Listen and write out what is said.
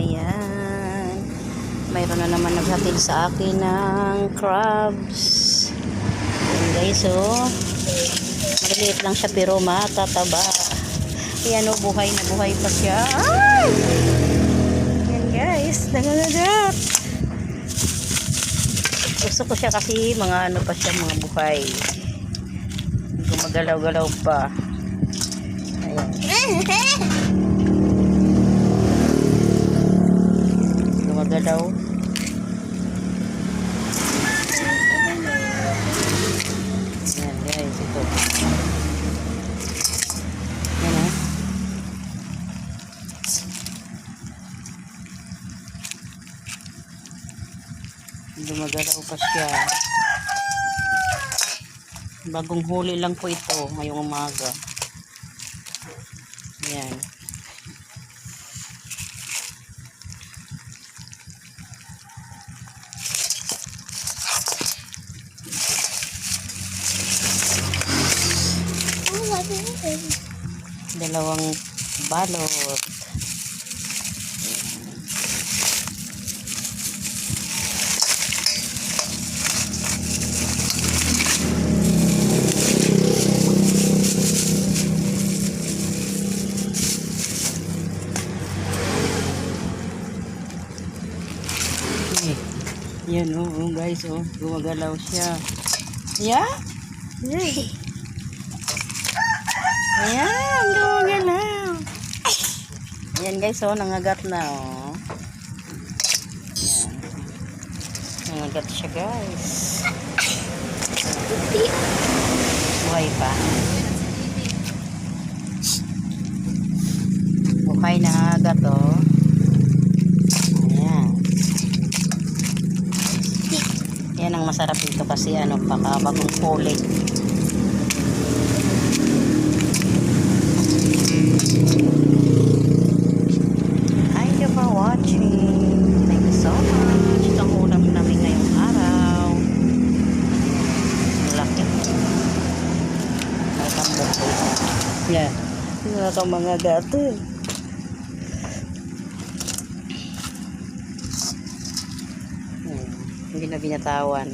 Ayan. Mayroon na naman naghatid sa akin ng crabs. Ayan guys, oh. Maliliit lang siya pero matataba. Ayan, oh, buhay na buhay pa siya. Ay! Ayan guys, nangangagat. Gusto ko siya kasi mga ano pa siya, mga buhay. Gumagalaw-galaw pa. Ayan. Gumagalaw. Ayan guys, ito. Ayan, oh. Gumagalaw pa siya. Bagong huli lang po ito ngayong umaga. Ayan. Dalawang balot. Yan, oh, guys, oh, gumagalaw siya. Yeah? Ayan, gumagalaw. Ayan guys, oh, nangagat na, oh. Ayan. Nangagat siya guys. Buhay pa. Buhay na nangagat, oh. Yan ang masarap dito kasi ano, bagong huli. Thank you for watching. Thank you so much. Ito ang ulam namin ngayong araw. Laki. May tambok po ito. Yan. Mga ka mga gato. Hindi na binatawan.